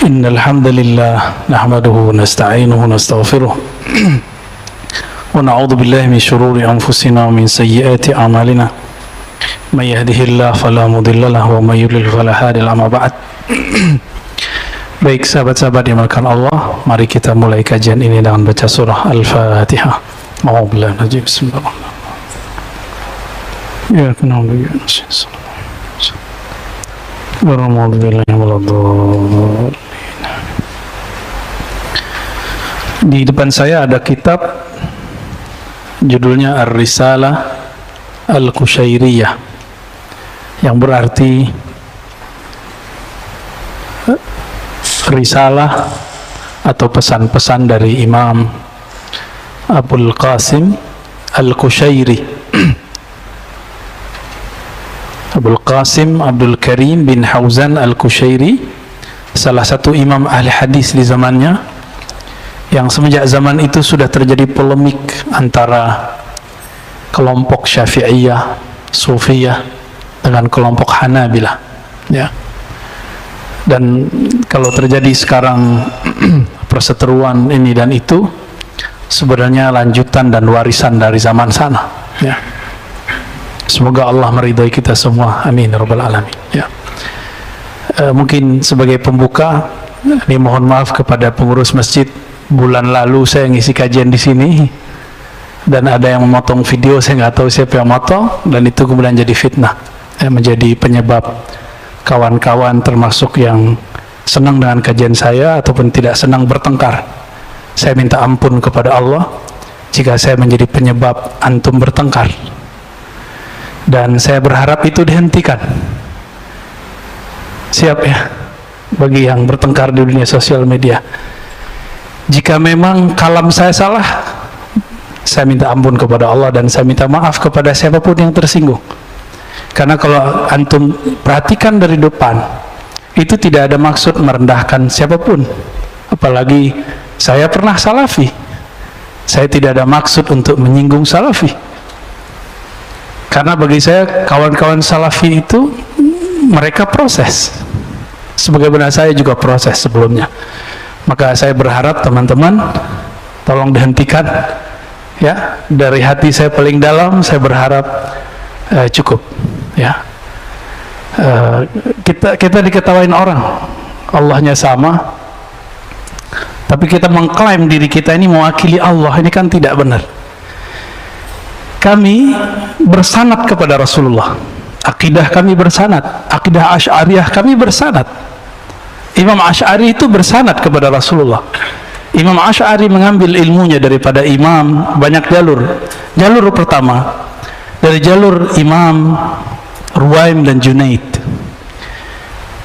إن الحمد لله نحمده ونستعينه ونستغفره ونعوذ بالله من شرور أنفسنا ومن سيئات أعمالنا من يهده الله فلا مضل له ومن يضلل فلا هادي له. Amma ba'd. Baik sahabat-sahabat yang dimuliakan Allah, mari kita mulai kajian ini dengan baca surah Al-Fatihah. A'udzubillahi bismillahirrahmanirrahim. Ya kenal ya Di depan saya ada kitab judulnya Ar-Risalah Al-Qushairiyah, yang berarti risalah atau pesan-pesan dari Imam Abul Qasim Al-Qushairi, Abul Qasim Abdul Karim bin Hauzan Al-Qushairi, salah satu imam ahli hadis di zamannya, yang semenjak zaman itu sudah terjadi polemik antara kelompok Syafi'iyah, Sufiyah dengan kelompok Hanabilah, ya. Dan kalau terjadi sekarang perseteruan ini dan itu sebenarnya lanjutan dan warisan dari zaman sana, ya. Semoga Allah meridhai kita semua, amin rabbal alamin, ya. Mungkin sebagai pembuka, ini mohon maaf kepada pengurus masjid, bulan lalu saya ngisi kajian di sini dan ada yang memotong video, saya nggak tahu siapa yang motong, dan itu kemudian jadi fitnah, menjadi penyebab kawan-kawan termasuk yang senang dengan kajian saya ataupun tidak senang bertengkar. Saya minta ampun kepada Allah jika saya menjadi penyebab antum bertengkar, dan saya berharap itu dihentikan. Siap ya, bagi yang bertengkar di dunia sosial media. Jika memang kalam saya salah, saya minta ampun kepada Allah dan saya minta maaf kepada siapapun yang tersinggung. Karena kalau antum perhatikan dari depan, itu tidak ada maksud merendahkan siapapun. Apalagi saya pernah salafi. Saya tidak ada maksud untuk menyinggung salafi. Karena bagi saya kawan-kawan salafi itu mereka proses. Sebagaimana saya juga proses sebelumnya. Maka saya berharap teman-teman tolong dihentikan, ya. Dari hati saya paling dalam saya berharap cukup, ya. Kita diketawain orang Allahnya sama, tapi kita mengklaim diri kita ini mewakili Allah, ini kan tidak benar. Kami bersanad kepada Rasulullah, akidah kami bersanad, akidah Asy'ariyah kami bersanad. Imam Asy'ari itu bersanad kepada Rasulullah. Imam Asy'ari mengambil ilmunya daripada imam banyak jalur. Jalur pertama dari jalur Imam Ruwaim dan Junaid.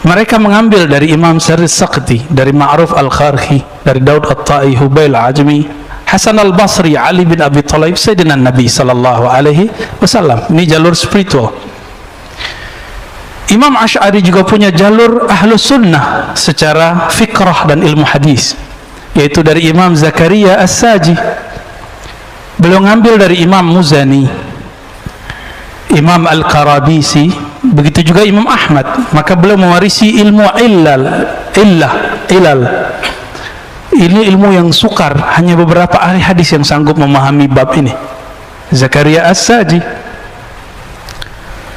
Mereka mengambil dari Imam Sari Saqti, dari Ma'ruf Al-Kharhi, dari Daud At-Tai, Hubail Ajmi, Hasan Al-Basri, Ali bin Abi Thalib, Sayyidina Nabi sallallahu alaihi wasallam. Ini jalur spiritual. Imam Asy'ari juga punya jalur Ahlus Sunnah secara fikrah dan ilmu hadis, yaitu dari Imam Zakaria As-Saji. Beliau ngambil dari Imam Muzani, Imam Al-Qarabisi, begitu juga Imam Ahmad. Maka beliau mewarisi ilmu ilal. Ini ilmu yang sukar, hanya beberapa ahli hadis yang sanggup memahami bab ini. Zakaria As-Saji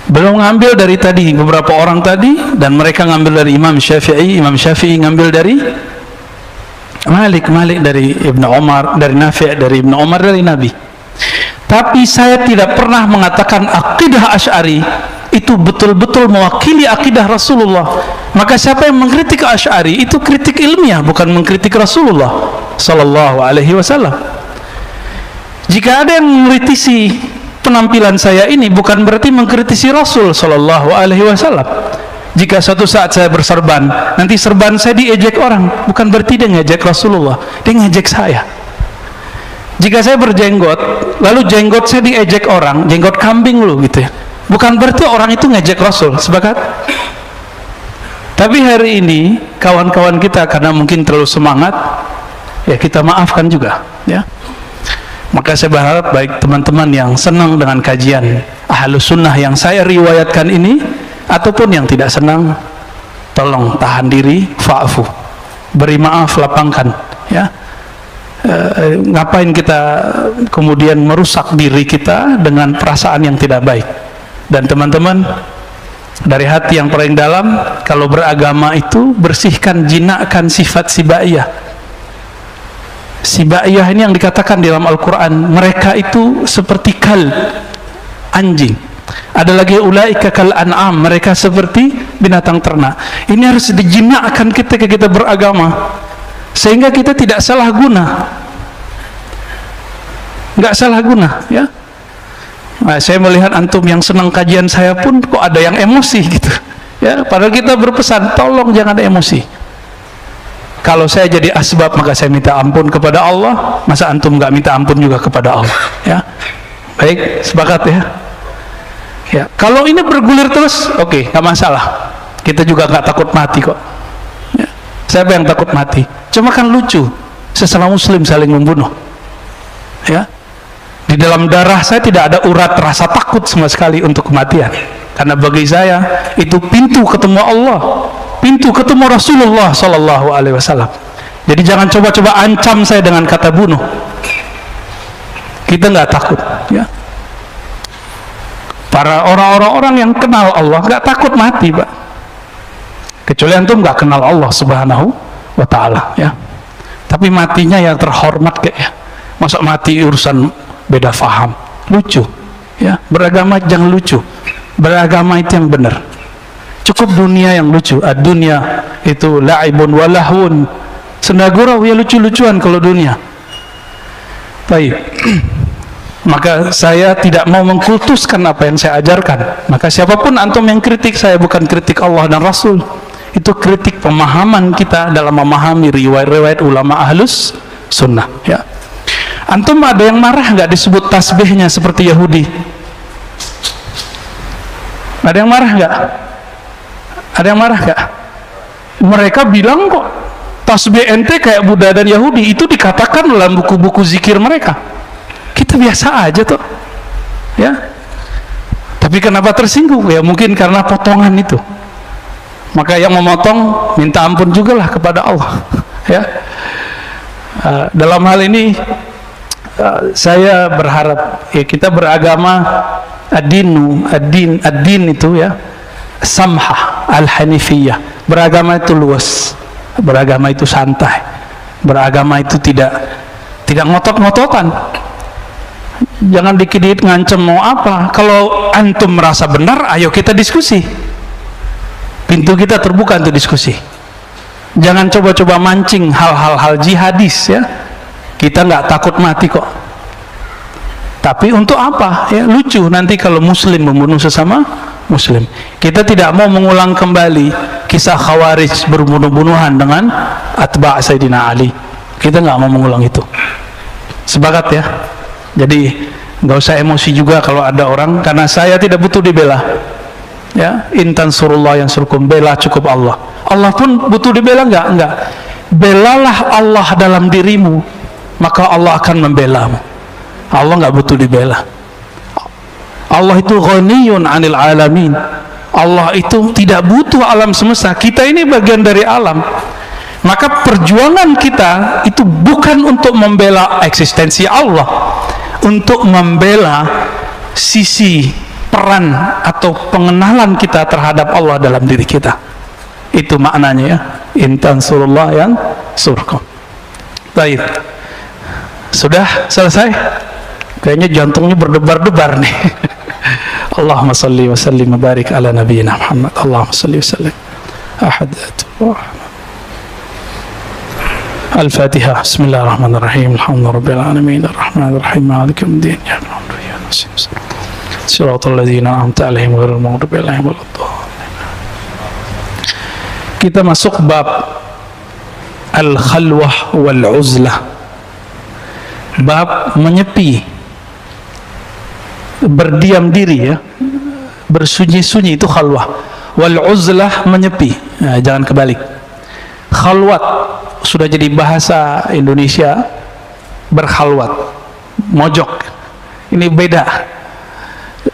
belum ngambil dari tadi beberapa orang tadi, dan mereka ngambil dari Imam Syafi'i. Imam Syafi'i ngambil dari Malik dari Ibnu Umar, dari Nafi', dari Ibnu Umar, dari Nabi. Tapi saya tidak pernah mengatakan akidah Asy'ari itu betul-betul mewakili akidah Rasulullah. Maka siapa yang mengkritik Asy'ari itu kritik ilmiah, bukan mengkritik Rasulullah sallallahu alaihi wasallam. Jika ada yang mengkritisi penampilan saya ini, bukan berarti mengkritisi Rasul sallallahu alaihi wasallam. Jika suatu saat saya berserban, nanti serban saya diejek orang, bukan berarti dia ngejek Rasulullah, dia ngejek saya. Jika saya berjenggot, lalu jenggot saya diejek orang, jenggot kambing lu gitu ya, bukan berarti orang itu ngejek Rasul. Sepakat? Tapi hari ini kawan-kawan kita karena mungkin terlalu semangat, ya kita maafkan juga, ya. Maka saya berharap baik teman-teman yang senang dengan kajian Ahlus Sunnah yang saya riwayatkan ini, ataupun yang tidak senang, tolong tahan diri, fa'fu, beri maaf, lapangkan, ya. Ngapain kita kemudian merusak diri kita dengan perasaan yang tidak baik. Dan teman-teman, dari hati yang paling dalam, kalau beragama itu bersihkan, jinakkan sifat sibaiyah. Sibaiyah ini yang dikatakan di dalam Al-Quran, mereka itu seperti kal, anjing. Ada lagi ulaika kal an'am, mereka seperti binatang ternak. Ini harus dijinakkan ketika kita beragama, sehingga kita tidak salah guna, nggak salah guna, ya. Nah, saya melihat antum yang senang kajian saya pun kok ada yang emosi gitu, ya. Padahal kita berpesan, tolong jangan emosi. Kalau saya jadi asbab, maka saya minta ampun kepada Allah. Masa antum nggak minta ampun juga kepada Allah, ya? Baik, sepakat ya. Ya, kalau ini bergulir terus, oke, nggak masalah. Kita juga nggak takut mati kok. Ya. Siapa yang takut mati? Cuma kan lucu, sesama muslim saling membunuh. Ya, di dalam darah saya tidak ada urat rasa takut sama sekali untuk kematian. Karena bagi saya itu pintu ketemu Allah, pintu ketemu Rasulullah Sallallahu Alaihi Wasallam. Jadi jangan coba-coba ancam saya dengan kata bunuh. Kita nggak takut. Ya. Para orang-orang yang kenal Allah nggak takut mati, Pak. Kecuali antum nggak kenal Allah Subhanahu wa Ta'ala, ya. Tapi matinya yang terhormat kayaknya. Masa mati urusan beda faham, lucu, ya. Beragama jangan lucu, beragama itu yang benar. Cukup dunia yang lucu. Dunia itu la'ibun walahun, senda gurau, ya lucu-lucuan kalau dunia. Baik. Maka saya tidak mau mengkultuskan apa yang saya ajarkan. Maka siapapun antum yang kritik saya, bukan kritik Allah dan Rasul, itu kritik pemahaman kita dalam memahami riwayat-riwayat ulama ahlus sunnah, ya. Antum ada yang marah nggak disebut tasbihnya seperti Yahudi? Ada yang marah nggak? Ada yang marah nggak? Mereka bilang kok tasbih ente kayak Buddha dan Yahudi. Itu dikatakan dalam buku-buku zikir mereka. Kita biasa aja tuh, ya. Tapi kenapa tersinggung? Ya mungkin karena potongan itu. Maka yang memotong minta ampun juga lah kepada Allah, ya. Dalam hal ini saya berharap, ya, kita beragama ad-din itu, ya, samhah al-hanifiyah. Beragama itu luas, beragama itu santai, beragama itu tidak ngotot-ngototan. Jangan dikit-dikit ngancem mau apa. Kalau antum merasa benar, ayo kita diskusi. Pintu kita terbuka untuk diskusi. Jangan coba-coba mancing hal-hal jihadis, ya. Kita nggak takut mati kok. Tapi untuk apa? Ya, lucu nanti kalau muslim membunuh sesama muslim. Kita tidak mau mengulang kembali kisah Khawarij berbunuh-bunuhan dengan atba' Sayyidina Ali. Kita nggak mau mengulang itu. Sepakat ya? Jadi nggak usah emosi juga kalau ada orang, karena saya tidak butuh dibela, ya. Intan surullah yang surkum, bela cukup Allah. Allah pun butuh dibela enggak? Belalah Allah dalam dirimu, maka Allah akan membelamu. Allah nggak butuh dibela. Allah itu ghaniyun 'anil alamin. Allah itu tidak butuh alam semesta. Kita ini bagian dari alam. Maka perjuangan kita itu bukan untuk membela eksistensi Allah, untuk membela sisi peran atau pengenalan kita terhadap Allah dalam diri kita. Itu maknanya, ya. Intan surullah yang surkum. Baik, sudah selesai. Kayaknya jantungnya berdebar-debar nih. Allahumma salli wa sallim wa barik ala nabiyyina Muhammad. Allahumma salli wa sallim. Ahadatullah. Al-Fatihah. Bismillahirrahmanirrahim. Alhamdulillahirabbil alamin. Arrahmanirrahim. Maliki yaumiddin. Ya na'budu wa iyyaka nasta'in. Shiratal ladzina an'amta 'alaihim ghairil maghdubi 'alaihim waladdallin. Kita masuk bab al-khalwah wal 'uzlah. Bab menyepi, berdiam diri, ya. Bersunyi-sunyi itu khalwah. Wal 'uzlah menyepi. Nah, jangan kebalik. Khalwat sudah jadi bahasa Indonesia, berkhalwat, mojok. Ini beda.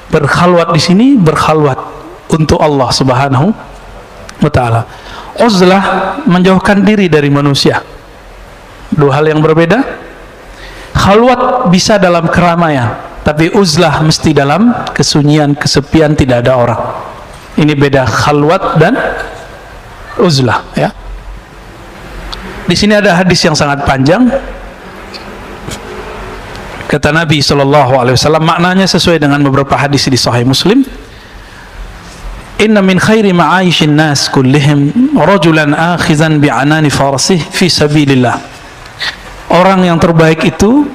Berkhalwat di sini berkhalwat untuk Allah Subhanahu wa ta'ala. Uzlah menjauhkan diri dari manusia, dua hal yang berbeda. Khalwat bisa dalam keramaian, tapi uzlah mesti dalam kesunyian, kesepian, tidak ada orang. Ini beda khalwat dan uzlah, ya. Di sini ada hadis yang sangat panjang. Kata Nabi SAW, maknanya sesuai dengan beberapa hadis di Sahih Muslim. Inna min khairi ma'aishin nas kullihim rajulan akhizan bi'anani farasih fi sabilillah. Orang yang terbaik itu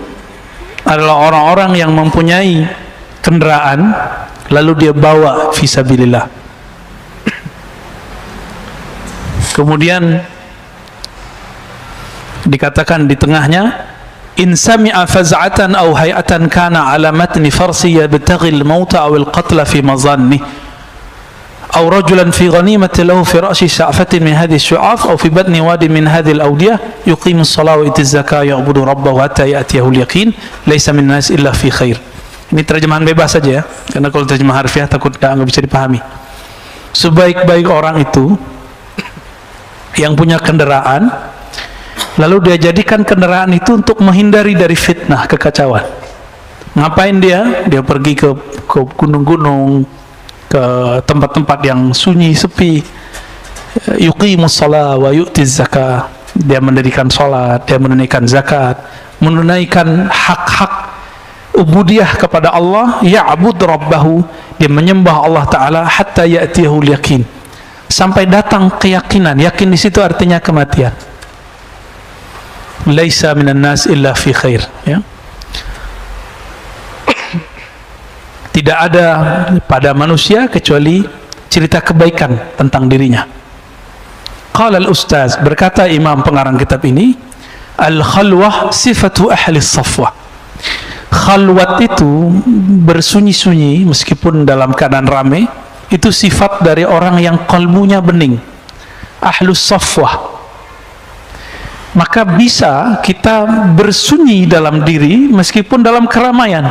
adalah orang-orang yang mempunyai kendaraan lalu dia bawa fi sabilillah. Kemudian dikatakan di tengahnya, in sami'a faz'atan aw hay'atan kana ala matni farsi yabtaghi al-mauta aw al-qatla fi mazanni aw rajulan fi ghanimati lahu fi ra'si sha'fatin min hadhihi ash-shu'af aw fi batni wadi min hadhihi al-awdiyah yuqimu as-salata wa yu'ti az-zakata ya'budu rabbahu hatta ya'tiyahu al-yaqin laysa min nas illa fi khair. Ini terjemahan bebas saja ya, karena kalau terjemah harfiah takut nggak bisa dipahami. Sebaik-baik orang itu yang punya kendaraan, lalu dia jadikan kendaraan itu untuk menghindari dari fitnah, kekacauan. Ngapain dia? Dia pergi ke gunung-gunung, ke tempat-tempat yang sunyi, sepi. Yuqimus shalah wa yu'tiz zakah. Dia mendirikan salat, dia menunaikan zakat, menunaikan hak-hak ubudiyah kepada Allah, ya'bud rabbahu, dia menyembah Allah Ta'ala hatta ya'tiyahul yakin, sampai datang keyakinan. Yakin di situ artinya kematian. Laisa minan nas illa fi khair, ya. Tidak ada pada manusia kecuali cerita kebaikan tentang dirinya. Qala al-ustaz, berkata imam pengarang kitab ini, al-khalwah sifatu ahli safwah. Khalwat itu bersunyi-sunyi meskipun dalam keadaan ramai, itu sifat dari orang yang qalbunya bening, ahlus safwah. Maka bisa kita bersunyi dalam diri meskipun dalam keramaian,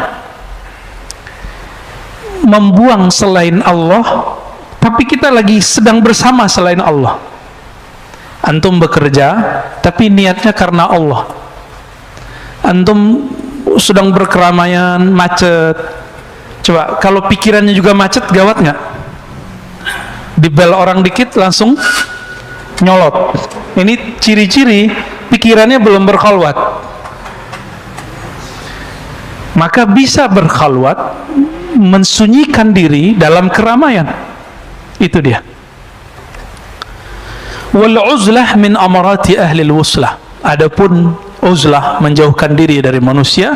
membuang selain Allah, tapi kita lagi sedang bersama selain Allah. Antum bekerja tapi niatnya karena Allah. Antum sedang berkeramaian, macet. Coba kalau pikirannya juga macet, gawat nggak? Dibel orang dikit langsung nyolot. Ini ciri-ciri pikirannya belum berkhalwat. Maka bisa berkhalwat, mensunyikan diri dalam keramaian. Itu dia. Wal uzlah min amarati ahli al-wuslah. Adapun uzlah, menjauhkan diri dari manusia,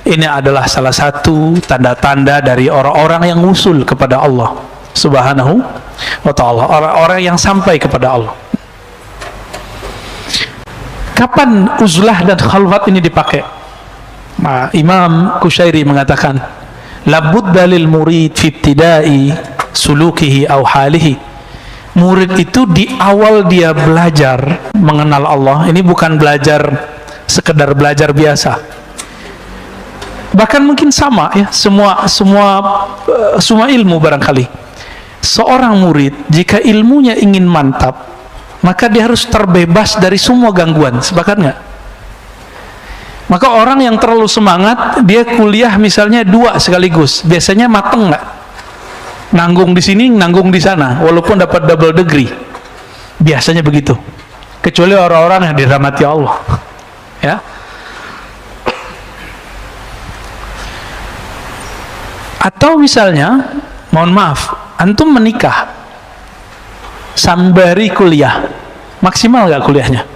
ini adalah salah satu tanda-tanda dari orang-orang yang usul kepada Allah Subhanahu wa ta'ala, orang-orang yang sampai kepada Allah. Kapan uzlah dan khalwat ini dipakai? Nah, Imam Kushairi mengatakan, labudda lil murid fi ibtida'i sulukihi aw halihi. Murid itu di awal dia belajar mengenal Allah, ini bukan belajar sekedar belajar biasa. Bahkan mungkin sama ya, semua ilmu barangkali. Seorang murid jika ilmunya ingin mantap, maka dia harus terbebas dari semua gangguan. Sepakat nggak? Maka orang yang terlalu semangat, dia kuliah misalnya 2 sekaligus, biasanya mateng nggak? Nanggung di sini, nanggung di sana, walaupun dapat double degree. Biasanya begitu. Kecuali orang-orang yang dirahmati Allah. Ya. Atau misalnya, mohon maaf, antum menikah sembari kuliah, maksimal nggak kuliahnya?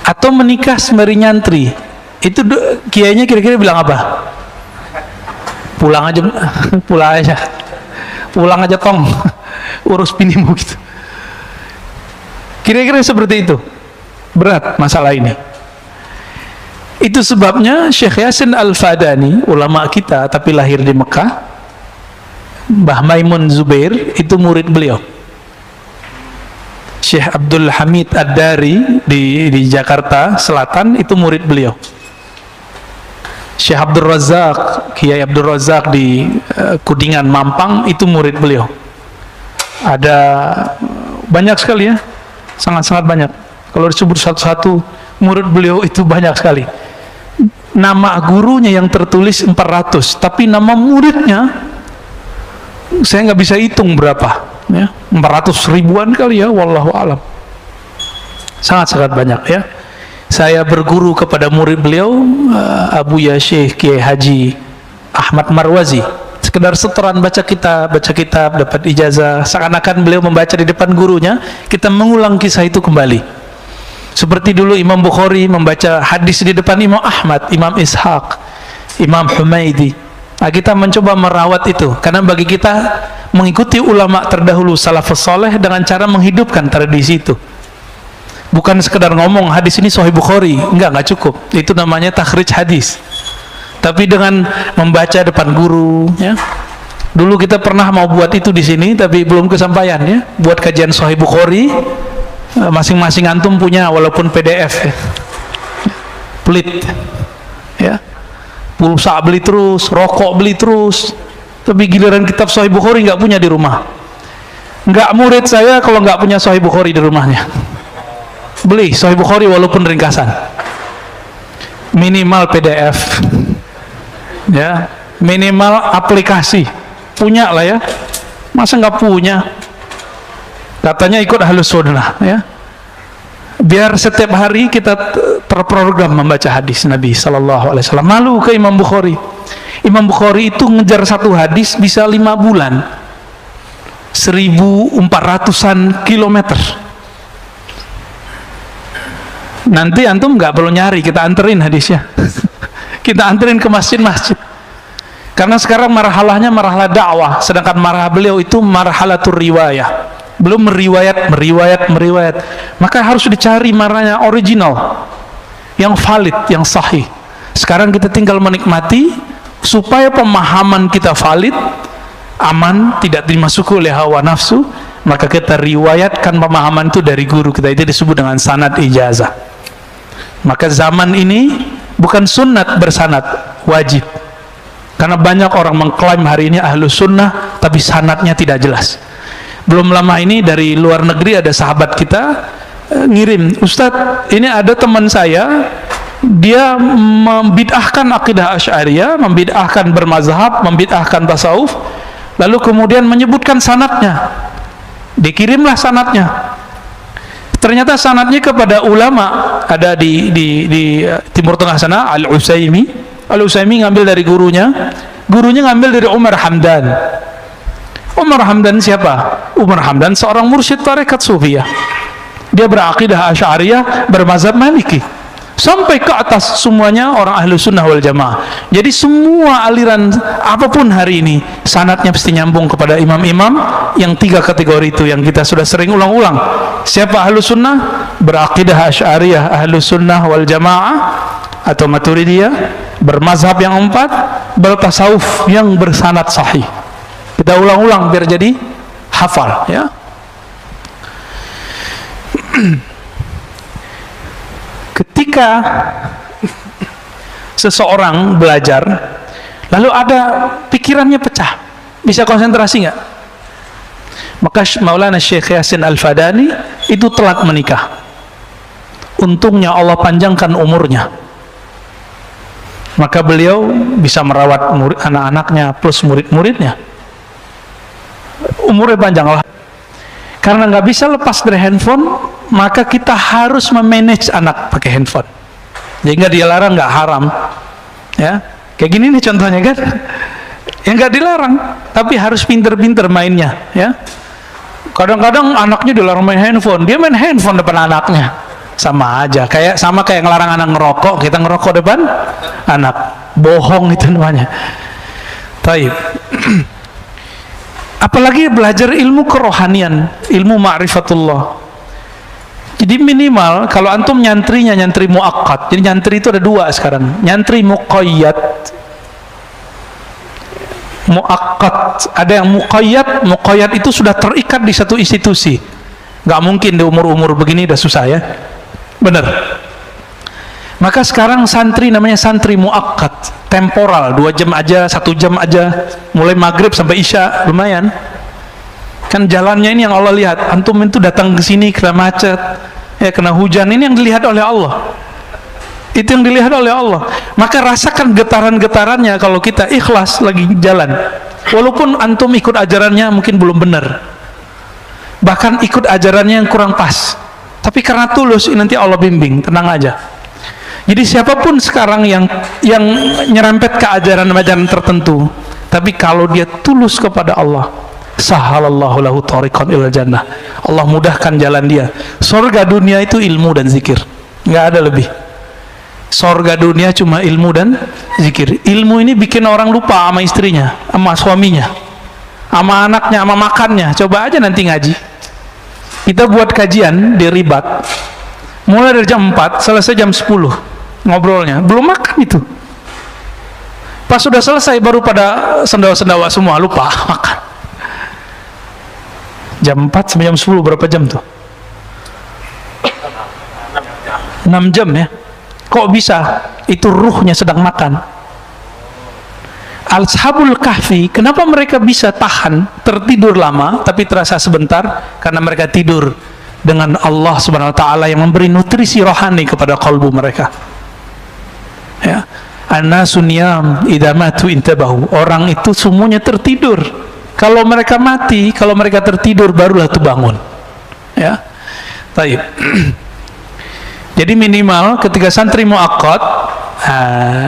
Atau menikah sembari nyantri, itu kiainya kira-kira bilang apa? Pulang aja tong, urus binimu gitu. Kira-kira seperti itu. Berat masalah ini. Itu sebabnya Syekh Yasin Al-Fadani, ulama kita tapi lahir di Mekah, Mbah Maimun Zubair itu murid beliau. Syekh Abdul Hamid Ad-Dari di Jakarta Selatan itu murid beliau. Syekh Abdul Razak, Kiai Abdul Razak di Kudingan Mampang itu murid beliau. Ada banyak sekali ya, sangat-sangat banyak. Kalau disebut satu-satu murid beliau itu banyak sekali. Nama gurunya yang tertulis 400, tapi nama muridnya saya nggak bisa hitung berapa, ya, 400 ribuan kali ya, wallahu alam. Sangat-sangat banyak ya. Saya berguru kepada murid beliau, Abu Ya Syekh Kiai Haji Ahmad Marwazi. Sekedar setoran baca kitab, dapat ijazah, seakan-akan beliau membaca di depan gurunya, kita mengulang kisah itu kembali. Seperti dulu Imam Bukhari membaca hadis di depan Imam Ahmad, Imam Ishaq, Imam Humaidi. Nah, kita mencoba merawat itu, karena bagi kita mengikuti ulama terdahulu salafus saleh dengan cara menghidupkan tradisi itu. Bukan sekedar ngomong hadis ini Sahih Bukhari, enggak cukup. Itu namanya takhrij hadis. Tapi dengan membaca depan guru, ya. Dulu kita pernah mau buat itu di sini, tapi belum kesampaian ya. Buat kajian Sahih Bukhari, masing-masing antum punya, walaupun PDF, ya. Pelit, ya. Pulsa beli terus, rokok beli terus. Tapi giliran kitab Sahih Bukhari nggak punya di rumah. Nggak murid saya kalau nggak punya Sahih Bukhari di rumahnya. Beli Sahih Bukhari walaupun ringkasan. Minimal PDF. Ya, minimal aplikasi punya lah ya, masa nggak punya? Katanya ikut Ahlus Sunnah ya, biar setiap hari kita terprogram membaca hadis Nabi Sallallahu Alaihi Wasallam. Malu ke Imam Bukhari. Imam Bukhari itu ngejar satu hadis bisa 5 bulan, 1400-an kilometer. Nanti antum nggak perlu nyari, kita anterin hadisnya. Kita anterin ke masjid-masjid. Karena sekarang marhalahnya marhalah dakwah, sedangkan marhalah beliau itu marhalatur riwayah. Belum meriwayat. Maka harus dicari marahnya original, yang valid, yang sahih. Sekarang kita tinggal menikmati supaya pemahaman kita valid, aman, tidak dimasuki oleh hawa nafsu. Maka kita riwayatkan pemahaman itu dari guru kita. Itu disebut dengan sanad ijazah. Maka zaman ini bukan sunnat bersanad, wajib. Karena banyak orang mengklaim hari ini Ahlus Sunnah, tapi sanadnya tidak jelas. Belum lama ini dari luar negeri ada sahabat kita ngirim, Ustadz, ini ada teman saya, dia membid'ahkan akidah Asy'ariyah, membid'ahkan bermazhab, membid'ahkan tasawuf, lalu kemudian menyebutkan sanadnya. Dikirimlah sanadnya. Ternyata sanadnya kepada ulama, ada di Timur Tengah sana, Al-Utsaimin ngambil dari gurunya ngambil dari Umar Hamdan. Umar Hamdan siapa? Umar Hamdan seorang mursyid tarekat Sufiyah. Dia berakidah Asy'ariyah, bermazhab Maliki. Sampai ke atas semuanya orang Ahlu Sunnah wal Jamaah. Jadi semua aliran apapun hari ini sanadnya pasti nyambung kepada imam-imam yang 3 kategori itu yang kita sudah sering ulang-ulang. Siapa Ahlu Sunnah? Berakidah Asy'ariyah, Ahlu Sunnah wal Jamaah atau Maturidiyah, bermazhab yang 4, bertasawuf yang bersanad sahih. Kita ulang-ulang biar jadi hafal ya. Ketika seseorang belajar lalu ada pikirannya pecah, bisa konsentrasi nggak? Maka Maulana Syekh Yasin Al-Fadani itu telat menikah. Untungnya Allah panjangkan umurnya, maka beliau bisa merawat anak-anaknya plus murid-muridnya. Umurnya panjang lah. Karena nggak bisa lepas dari handphone, maka kita harus memanage anak pakai handphone. Jadi nggak dilarang, nggak haram, ya. Kayak gini nih contohnya kan, yang nggak dilarang, tapi harus pinter-pinter mainnya, ya. Kadang-kadang anaknya dilarang main handphone, dia main handphone depan anaknya, sama aja. Sama kayak ngelarang anak ngerokok, kita ngerokok depan anak, bohong itu namanya. Taib. Apalagi belajar ilmu kerohanian, ilmu ma'rifatullah. Jadi minimal kalau antum nyantrinya nyantri muakkad. Jadi nyantri itu ada 2 sekarang. Nyantri muqayyad, muakkad. Ada yang muqayyad itu sudah terikat di satu institusi. Nggak mungkin di umur-umur begini udah susah ya. Bener. Maka sekarang santri namanya santri muakkad, temporal, 2 jam aja, 1 jam aja, mulai maghrib sampai isya, lumayan. Kan jalannya ini yang Allah lihat. Antum itu datang ke sini kena macet, ya kena hujan, ini yang dilihat oleh Allah. Itu yang dilihat oleh Allah. Maka rasakan getaran-getarannya kalau kita ikhlas lagi jalan. Walaupun antum ikut ajarannya mungkin belum benar, bahkan ikut ajarannya yang kurang pas, tapi karena tulus nanti Allah bimbing, tenang aja. Jadi siapapun sekarang yang nyerempet ke ajaran-ajaran tertentu, tapi kalau dia tulus kepada Allah, sahalallahu lahu tariqan ilal jannah, Allah mudahkan jalan dia. Surga dunia itu ilmu dan zikir, nggak ada lebih. Surga dunia cuma ilmu dan zikir. Ilmu ini bikin orang lupa sama istrinya, sama suaminya, sama anaknya, sama makannya. Coba aja nanti ngaji. Kita buat kajian di Ribat, mulai dari jam 4 selesai jam 10 ngobrolnya, belum makan itu. Pas sudah selesai baru pada sendawa-sendawa semua, lupa makan. Jam 4 sampai jam 10 berapa jam tuh? 6 jam ya. Kok bisa? Itu ruhnya sedang makan. Ashabul Kahfi, kenapa mereka bisa tahan tertidur lama tapi terasa sebentar? Karena mereka tidur dengan Allah Subhanahu wa taala yang memberi nutrisi rohani kepada kalbu mereka. Ya. An-nasun niyam idza matu intabahu. Orang itu semuanya tertidur. Kalau mereka mati, kalau mereka tertidur barulah tuh bangun. Ya. Baik. Jadi minimal ketika santri muaqqat,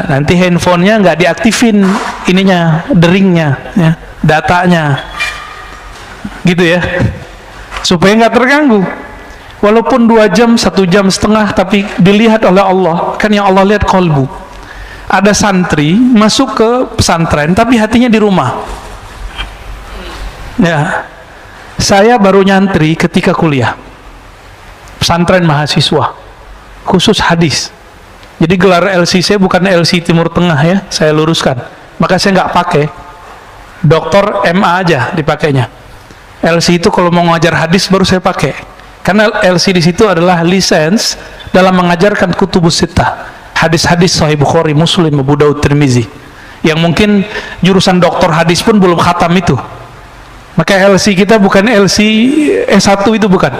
nanti handphonenya nggak diaktifin ininya, deringnya, ya, datanya, gitu ya, supaya nggak terganggu. Walaupun 2 jam, 1 jam setengah, tapi dilihat oleh Allah. Kan yang Allah lihat kolbu. Ada santri masuk ke pesantren, tapi hatinya di rumah. Ya, saya baru nyantri ketika kuliah, pesantren mahasiswa. Khusus hadis. Jadi gelar LC saya bukan LC Timur Tengah ya, saya luruskan. Maka saya nggak pakai doktor MA aja dipakainya. LC itu kalau mau ngajar hadis baru saya pakai. Karena LC di situ adalah lisens dalam mengajarkan kutubus sittah. Hadis-hadis Sahih Bukhari, Muslim, Abu Daud, Tirmizi. Yang mungkin jurusan doktor hadis pun belum khatam itu. Maka LC kita bukan LC S1 itu bukan.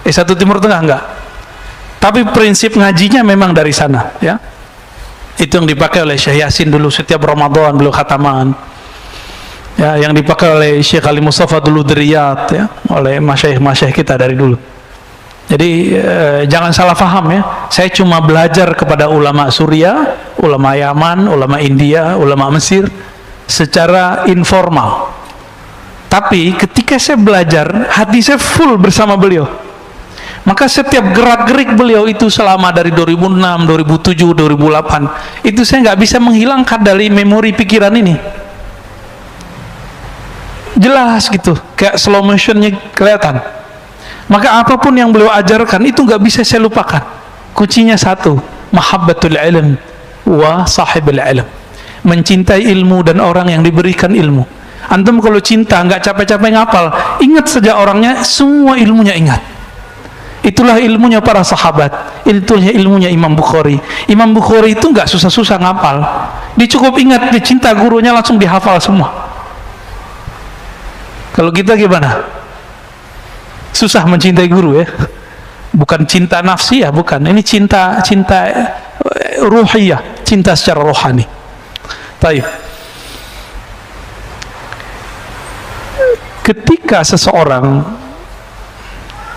S1 Timur Tengah enggak. Tapi prinsip ngajinya memang dari sana, ya. Itu yang dipakai oleh Syekh Yasin dulu setiap Ramadan beliau khataman. Ya, yang dipakai oleh Syekh Ali Mustafa dulu di Riyadh, ya, oleh masyayikh kita dari dulu. Jadi jangan salah paham ya. Saya cuma belajar kepada ulama Suriah, ulama Yaman, ulama India, ulama Mesir secara informal. Tapi ketika saya belajar, hati saya full bersama beliau. Maka setiap gerak-gerik beliau itu selama dari 2006, 2007, 2008 itu saya nggak bisa menghilangkan dari memori pikiran ini. Jelas gitu, kayak slow motionnya kelihatan. Maka apapun yang beliau ajarkan itu nggak bisa saya lupakan. Kuncinya satu, mahabbatul ilm wa sahibul ilm. Mencintai ilmu dan orang yang diberikan ilmu. Antum kalau cinta nggak capek-capek ngapal, ingat saja orangnya, semua ilmunya ingat. Itulah ilmunya para sahabat, itulah ilmunya Imam Bukhari. Imam Bukhari itu nggak susah-susah ngapal, dia cukup ingat, dia cinta gurunya langsung dihafal semua. Kalau kita gimana? Susah mencintai guru ya, bukan cinta nafsi ya, bukan. Ini cinta ruhiyah, cinta secara rohani. Taib. Ketika seseorang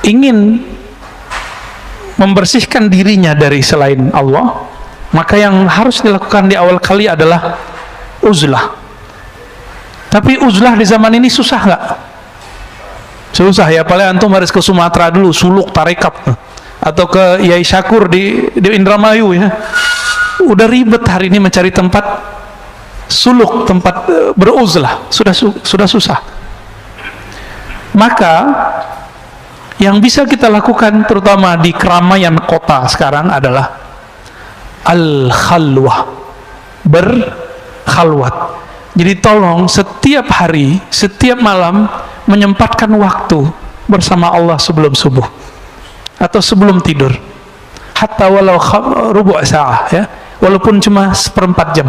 ingin membersihkan dirinya dari selain Allah, maka yang harus dilakukan di awal kali adalah uzlah. Tapi uzlah di zaman ini susah nggak? Susah ya, paling antum harus ke Sumatera dulu, suluk tarekat, atau ke Yai Syakur di Indramayu ya. Udah ribet hari ini mencari tempat suluk, tempat beruzlah, sudah susah. Maka yang bisa kita lakukan terutama di keramaian kota sekarang adalah al-khalwah, berkhalwat. Jadi tolong setiap hari, setiap malam menyempatkan waktu bersama Allah sebelum subuh atau sebelum tidur, hatta walau rubu' sa'ah ya, walaupun cuma 1/4 jam,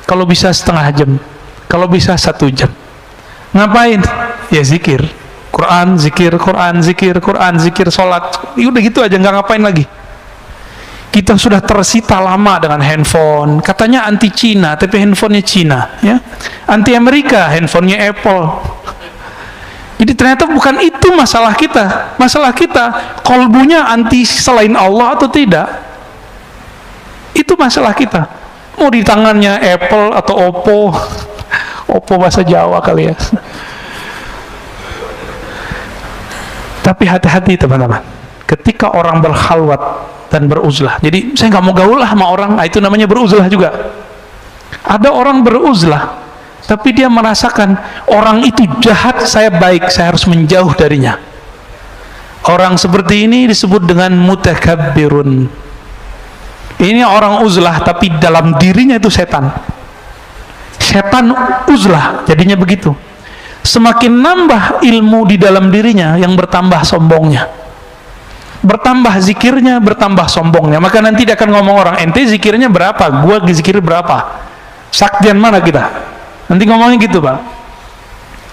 kalau bisa setengah jam, kalau bisa 1 jam. Ngapain? Ya zikir, Quran, zikir, Quran, zikir, Quran, zikir, sholat. Ya udah gitu aja, nggak ngapain lagi. Kita sudah tersita lama dengan handphone. Katanya anti Cina, tapi handphonenya Cina, ya. Anti Amerika, handphonenya Apple. Jadi ternyata bukan itu masalah kita. Masalah kita, kolbunya anti selain Allah atau tidak. Itu masalah kita. Mau di tangannya Apple atau Oppo. Oppo bahasa Jawa kali ya. Tapi hati-hati teman-teman. Ketika orang berkhalwat dan beruzlah. Jadi saya nggak mau gaul lah sama orang, nah, itu namanya beruzlah juga. Ada orang beruzlah, tapi dia merasakan orang itu jahat, saya baik, saya harus menjauh darinya. Orang seperti ini disebut dengan mutakabbirun. Ini orang uzlah, tapi dalam dirinya itu setan. Setan uzlah, jadinya begitu. Semakin nambah ilmu di dalam dirinya, yang bertambah sombongnya. Bertambah zikirnya, bertambah sombongnya. Maka nanti dia akan ngomong orang, ente zikirnya berapa? Gua zikir berapa? Saktian mana kita? Nanti ngomongnya gitu, Pak.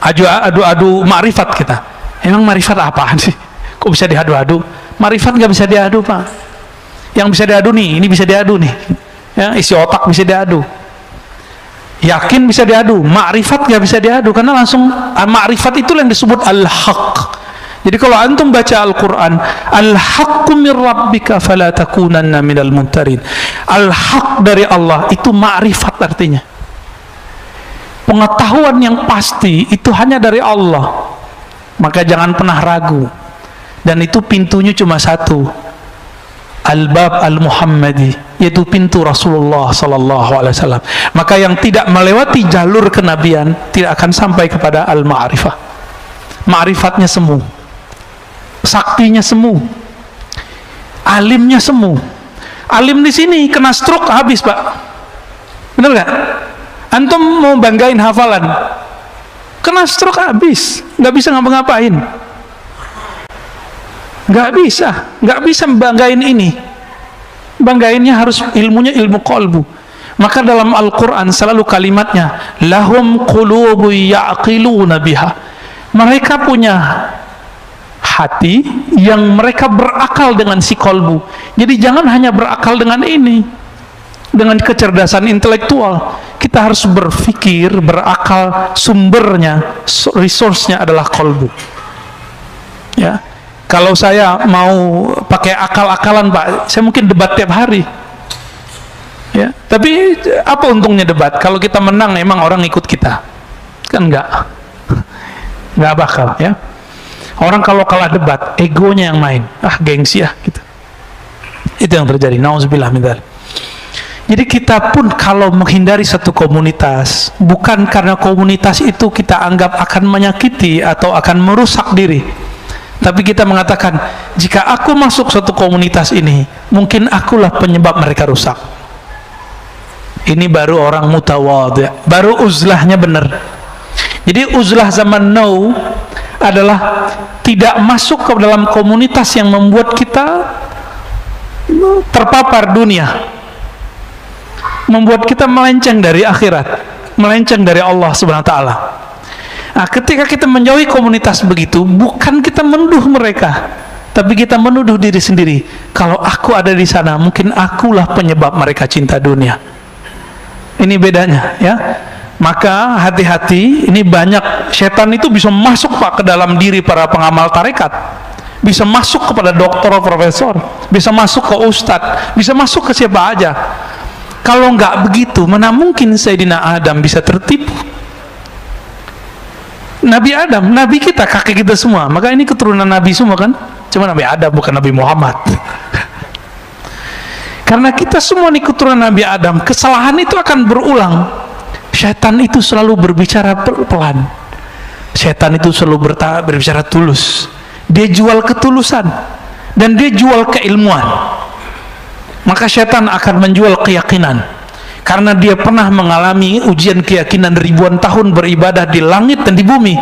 Adu ma'rifat kita. Emang ma'rifat apaan sih? Kok bisa diadu-adu? Ma'rifat nggak bisa diadu, Pak. Yang bisa diadu nih, ini bisa diadu nih. Ya, isi otak bisa diadu. Yakin bisa diadu, ma'rifat nggak bisa diadu, karena langsung ma'rifat itu yang disebut al-haq. Jadi kalau antum baca Al-Quran, al-haqqu min rabbika fala takunanna minal mumtarin. Al-haq dari Allah itu ma'rifat artinya. Pengetahuan yang pasti itu hanya dari Allah. Maka jangan pernah ragu. Dan itu pintunya cuma satu. Al-bab al-Muhammadi, yaitu pintu Rasulullah sallallahu alaihi wasallam. Maka yang tidak melewati jalur kenabian tidak akan sampai kepada al-ma'rifah. Ma'rifatnya semu. Saktinya semu, alimnya semu. Alim di sini kena stroke habis, Pak. Bener nggak? Antum mau banggain hafalan, kena stroke habis, nggak bisa ngapa-ngapain, nggak bisa banggain ini. Banggainnya harus ilmunya ilmu qalbu. Maka dalam Al-Quran selalu kalimatnya lahum qulubu ya'qiluna biha. Mereka punya hati yang mereka berakal dengan si kolbu. Jadi jangan hanya berakal dengan ini, dengan kecerdasan intelektual. Kita harus berpikir, berakal, sumbernya, resource-nya adalah kolbu. Ya, kalau saya mau pakai akal-akalan, Pak, saya mungkin debat tiap hari. Ya, tapi apa untungnya debat? Kalau kita menang, emang orang ikut kita? Kan enggak bakal, ya. Orang kalau kalah debat, egonya yang main. Gengsi ya, gitu. Itu yang terjadi. Nauzubillah min dzalik. Jadi kita pun kalau menghindari satu komunitas, bukan karena komunitas itu kita anggap akan menyakiti atau akan merusak diri. Tapi kita mengatakan, jika aku masuk satu komunitas ini, mungkin akulah penyebab mereka rusak. Ini baru orang mutawadhi', baru uzlahnya benar. Jadi uzlah zaman now adalah tidak masuk ke dalam komunitas yang membuat kita terpapar dunia, membuat kita melenceng dari akhirat, melenceng dari Allah Subhanahu wa taala. Nah, ketika kita menjauhi komunitas begitu, bukan kita menuduh mereka, tapi kita menuduh diri sendiri. Kalau aku ada di sana, mungkin akulah penyebab mereka cinta dunia. Ini bedanya, ya. Maka hati-hati, ini banyak setan itu bisa masuk, Pak, ke dalam diri para pengamal tarekat, bisa masuk kepada dokter, profesor, bisa masuk ke ustadz, bisa masuk ke siapa aja. Kalau nggak begitu, mana mungkin Sayyidina Adam bisa tertipu? Nabi Adam, Nabi kita, kakek kita semua. Maka ini keturunan Nabi semua kan? Cuma Nabi Adam, bukan Nabi Muhammad. Karena kita semua ini keturunan Nabi Adam, kesalahan itu akan berulang. Syaitan itu selalu berbicara pelan. Syaitan itu selalu berbicara tulus. Dia jual ketulusan dan dia jual keilmuan. Maka syaitan akan menjual keyakinan, karena dia pernah mengalami ujian keyakinan ribuan tahun beribadah di langit dan di bumi,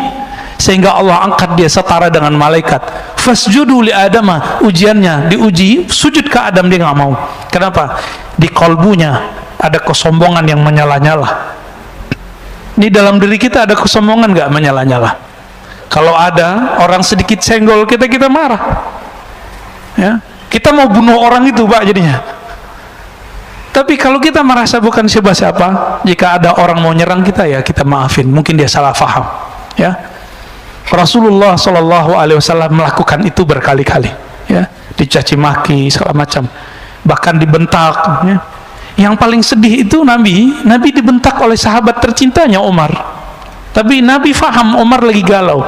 sehingga Allah angkat dia setara dengan malaikat. Fasjudu li Adama, ujiannya diuji, sujud ke Adam, dia nggak mau. Kenapa? Di kolbunya ada kesombongan yang menyala-nyala. Ini dalam diri kita ada kesombongan nggak menyala-nyala? Kalau ada, orang sedikit senggol kita, kita marah. Ya, kita mau bunuh orang itu, Pak, jadinya. Tapi kalau kita merasa bukan siapa-siapa, jika ada orang mau nyerang kita, ya kita maafin. Mungkin dia salah faham. Ya, Rasulullah SAW melakukan itu berkali-kali. Ya, dicaci maki segala macam, bahkan dibentak. Ya. Yang paling sedih itu Nabi dibentak oleh sahabat tercintanya Umar. Tapi Nabi faham Umar lagi galau.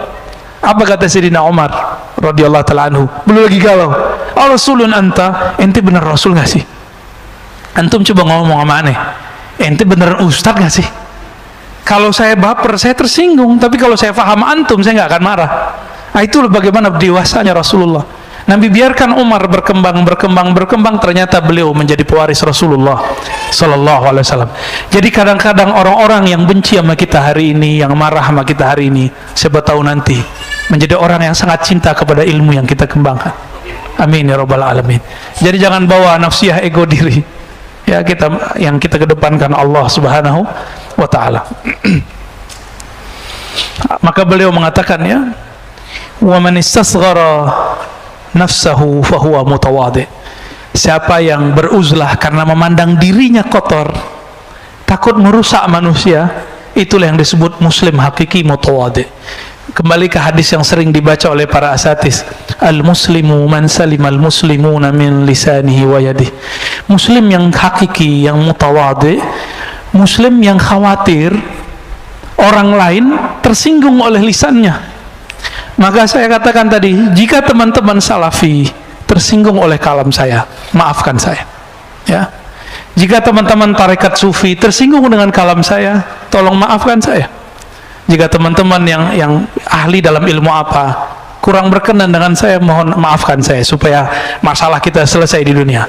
Apa kata Sayyidina Umar radhiyallahu ta'ala anhu? Belum lagi galau. Rasulun anta, ente bener Rasul gak sih? Antum coba ngomong sama aneh, ente beneran Ustaz gak sih? Kalau saya baper, saya tersinggung. Tapi kalau saya faham antum, saya gak akan marah. Nah, itulah bagaimana dewasanya Rasulullah. Nabi biarkan Umar berkembang, ternyata beliau menjadi pewaris Rasulullah Sallallahu Alaihi Wasallam. Jadi kadang-kadang orang-orang yang benci sama kita hari ini, yang marah sama kita hari ini, siapa tahu nanti menjadi orang yang sangat cinta kepada ilmu yang kita kembangkan. Amin ya rabbal alamin. Jadi jangan bawa nafsiyah ego diri. Ya, yang kita kedepankan Allah Subhanahu wa taala. Maka beliau mengatakan, ya, wa man istasghara nafsahu fahuwa mutawadhi. Siapa yang beruzlah karena memandang dirinya kotor, takut merusak manusia, itulah yang disebut muslim hakiki mutawadhi. Kembali ke hadis yang sering dibaca oleh para asatis, al-muslimu man salimal muslimuna min lisanihi wa yadihi. Muslim yang hakiki, yang mutawadhi, muslim yang khawatir orang lain tersinggung oleh lisannya. Maka saya katakan tadi, jika teman-teman salafi tersinggung oleh kalam saya, maafkan saya. Ya. Jika teman-teman tarekat sufi tersinggung dengan kalam saya, tolong maafkan saya. Jika teman-teman yang ahli dalam ilmu apa kurang berkenan dengan saya, mohon maafkan saya, supaya masalah kita selesai di dunia.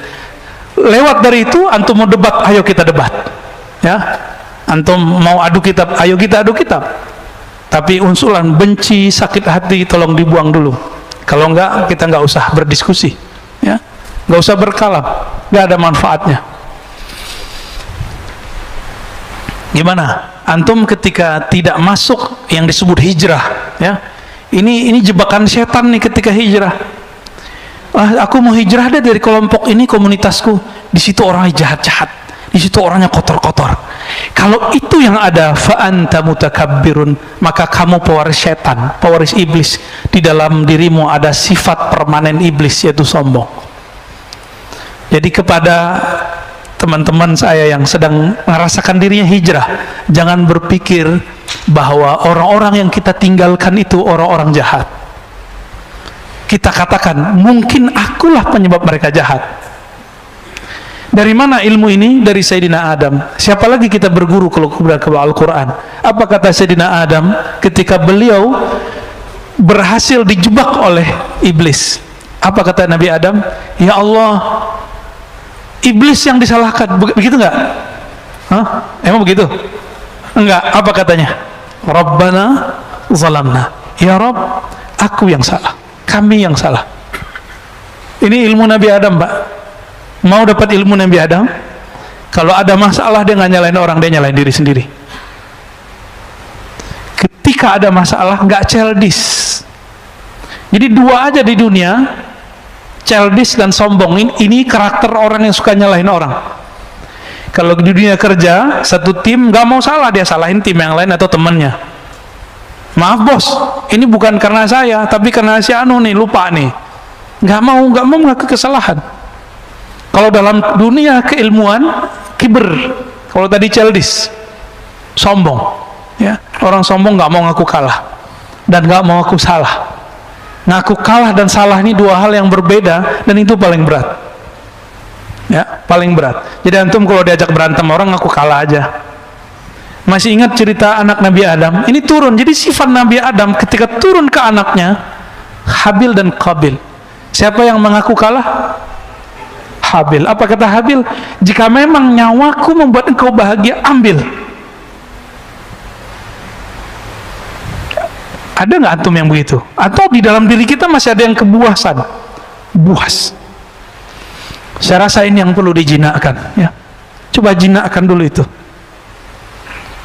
Lewat dari itu, antum mau debat, ayo kita debat. Ya. Antum mau adu kitab, ayo kita adu kitab. Tapi unsulan benci, sakit hati, tolong dibuang dulu. Kalau enggak, kita enggak usah berdiskusi, ya, enggak usah berkalam, enggak ada manfaatnya. Gimana? Antum ketika tidak masuk yang disebut hijrah, ya, ini jebakan setan nih ketika hijrah. Aku mau hijrah deh dari kelompok ini, komunitasku, di situ orangnya jahat-jahat, di situ orangnya kotor-kotor. Kalau itu yang ada, fa anta mutakabbirun, maka kamu pewaris setan, pewaris iblis. Di dalam dirimu ada sifat permanen iblis, yaitu sombong. Jadi kepada teman-teman saya yang sedang merasakan dirinya hijrah, jangan berpikir bahwa orang-orang yang kita tinggalkan itu orang-orang jahat. Kita katakan, mungkin akulah penyebab mereka jahat. Dari mana ilmu ini? Dari Sayyidina Adam. Siapa lagi kita berguru kalau ke Al-Quran? Apa kata Sayyidina Adam ketika beliau berhasil dijebak oleh iblis? Apa kata Nabi Adam? Ya Allah, iblis yang disalahkan. Begitu enggak? Hah? Emang begitu? Enggak. Apa katanya? Rabbana zalamna. Ya Rabb, aku yang salah, kami yang salah. Ini ilmu Nabi Adam, Pak. Mau dapat ilmu Nabi Adam? Kalau ada masalah, dia nggak nyalain orang, dia nyalain diri sendiri. Ketika ada masalah, nggak childish. Jadi dua aja di dunia, childish dan sombong. Ini karakter orang yang suka nyalahin orang. Kalau di dunia kerja, satu tim nggak mau salah, dia salahin tim yang lain atau temannya. Maaf bos, ini bukan karena saya, tapi karena si Anu nih, lupa nih. Nggak mau mengaku kesalahan. Kalau dalam dunia keilmuan, kiber. Kalau tadi childish, sombong. Ya, orang sombong nggak mau ngaku kalah dan nggak mau ngaku salah. Ngaku kalah dan salah ini dua hal yang berbeda, dan itu paling berat. Ya, paling berat. Jadi antum kalau diajak berantem orang, ngaku kalah aja. Masih ingat cerita anak Nabi Adam? Ini turun. Jadi sifat Nabi Adam ketika turun ke anaknya, Habil dan Qabil. Siapa yang mengaku kalah? Habil. Apa kata Habil? Jika memang nyawaku membuat engkau bahagia, ambil. Ada nggak antum yang begitu? Atau di dalam diri kita masih ada yang kebuasan? Buas. Saya rasa ini yang perlu dijinakkan. Ya. Coba jinakkan dulu itu.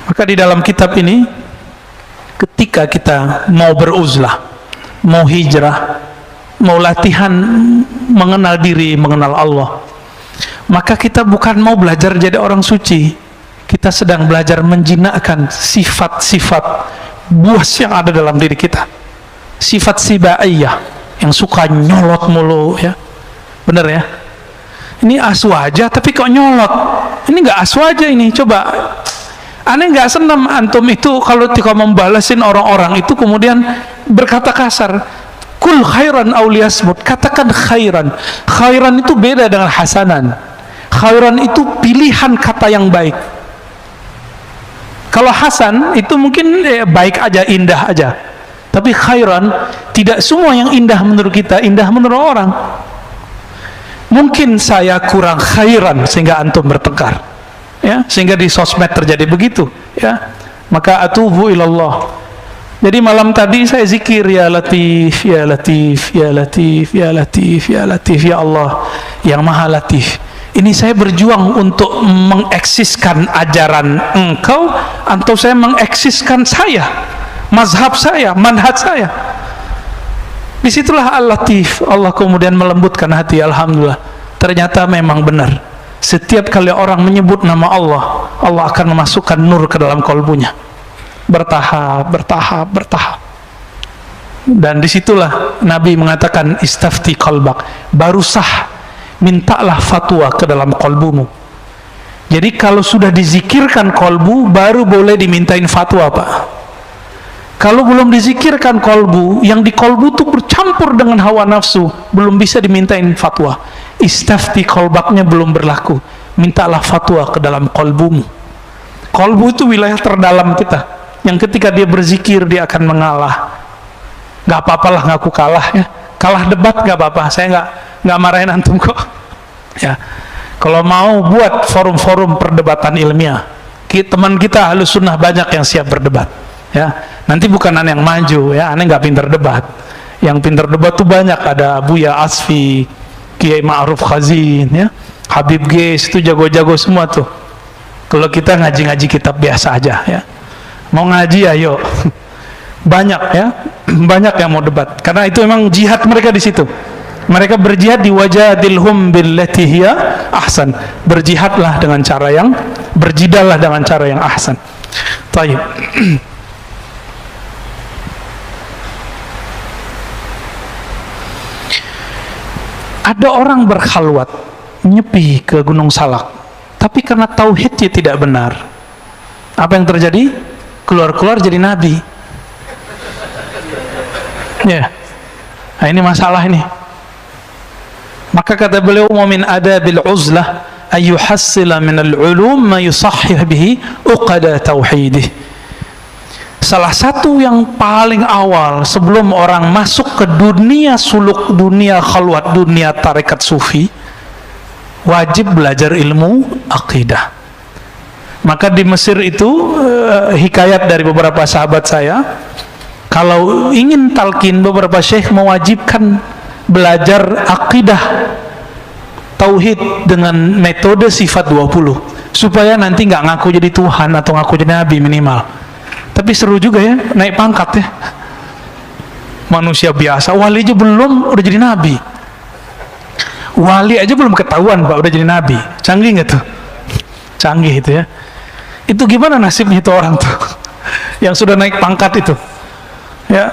Maka di dalam kitab ini, ketika kita mau beruzlah, mau hijrah, mau latihan mengenal diri, mengenal Allah, maka kita bukan mau belajar jadi orang suci, kita sedang belajar menjinakkan sifat-sifat buas yang ada dalam diri kita. Sifat sibaiyah, yang suka nyolot mulu, ya. Bener ya? Ini aswaja tapi kok nyolot. Ini nggak aswaja ini, coba. Aneh nggak senam antum itu kalau tika membalasin orang-orang itu kemudian berkata kasar. Kul khairan aw liyasmut, katakan khairan. Khairan itu beda dengan hasanan. Khairan itu pilihan kata yang baik. Kalau hasan itu mungkin baik aja, indah aja. Tapi khairan, tidak semua yang indah menurut kita indah menurut orang. Mungkin saya kurang khairan sehingga antum bertengkar, ya, sehingga di sosmed terjadi begitu, ya. Maka atubu ilallah. Jadi malam tadi saya zikir, ya Latif, ya Latif, ya Latif, ya Latif, ya Latif, ya Allah yang Maha Latif. Ini saya berjuang untuk mengeksiskan ajaran engkau, atau saya mengeksiskan saya, mazhab saya, manhaj saya. Disitulah Al-Latif, Allah kemudian melembutkan hati. Alhamdulillah, ternyata memang benar, setiap kali orang menyebut nama Allah, Allah akan memasukkan nur ke dalam kolbunya, bertahap, bertahap, bertahap. Dan disitulah Nabi mengatakan istafti qalbak, baru sah, mintalah fatwa ke dalam kolbumu. Jadi kalau sudah dizikirkan kolbu, baru boleh dimintain fatwa, Pak. Kalau belum dizikirkan kolbu, yang di kolbu itu bercampur dengan hawa nafsu, belum bisa dimintain fatwa. Istafti kolbaknya belum berlaku, mintalah fatwa ke dalam kolbumu. Kolbu itu wilayah terdalam kita, yang ketika dia berzikir dia akan mengalah. Gak apa-apalah ngaku kalah, ya. Kalah debat gak apa-apa, saya nggak marahin antum kok, ya. Kalau mau buat forum-forum perdebatan ilmiah, teman kita Ahlus Sunnah banyak yang siap berdebat, ya. Nanti bukan aneh yang maju, ya, aneh nggak pintar debat. Yang pintar debat tuh banyak, ada Buya Asfi, Kiai Ma'ruf Khazin, ya, Habib Ges, itu jago-jago semua tuh. Kalau kita ngaji-ngaji kitab biasa aja, ya. Mau ngaji ayo. Banyak, ya, banyak yang mau debat, karena itu memang jihad mereka di situ. Mereka berjihad di wajadilhum billati hiya ahsan. Berjihadlah dengan cara yang, berjidallah dengan cara yang ahsan. Taib. Ada orang berkhalwat, nyepi ke Gunung Salak, tapi karena tauhidnya tidak benar, apa yang terjadi? Keluar-keluar jadi nabi. Ya, nah, ini masalah ini. Maka kata beliau, wa min adabil uzlah ayyuhassila min al-ulum ma yusahhih bihi uqada tauhidih. Salah satu yang paling awal sebelum orang masuk ke dunia suluk, dunia khalwat, dunia tarekat sufi, wajib belajar ilmu akidah. Maka di Mesir itu hikayat dari beberapa sahabat saya, kalau ingin talqin, beberapa syekh mewajibkan belajar akidah tauhid dengan metode sifat 20, supaya nanti nggak ngaku jadi Tuhan atau ngaku jadi Nabi minimal. Tapi seru juga ya, naik pangkat ya. Manusia biasa, wali aja belum udah jadi Nabi. Wali aja belum ketahuan Pak udah jadi Nabi. Canggih nggak tuh? Canggih itu ya. Itu gimana nasibnya itu orang tuh yang sudah naik pangkat itu, ya.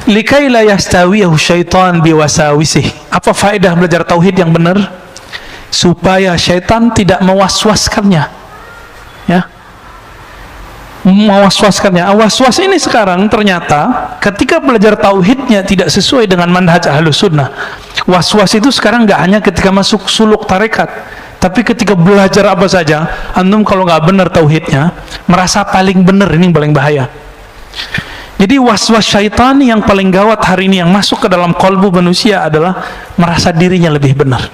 Likai la yastawiyahu syaitan biwasawisih. Apa faedah belajar tauhid yang benar? Supaya syaitan tidak mewaswaskannya, ya. Mewaswaskannya. Waswas ini sekarang ternyata ketika belajar tauhidnya tidak sesuai dengan manhaj Ahlus Sunnah. Waswas itu sekarang nggak hanya ketika masuk suluk tarekat, tapi ketika belajar apa saja, antum kalau nggak benar tauhidnya, merasa paling benar, ini yang paling bahaya. Jadi waswas syaitan yang paling gawat hari ini yang masuk ke dalam kolbu manusia adalah merasa dirinya lebih benar.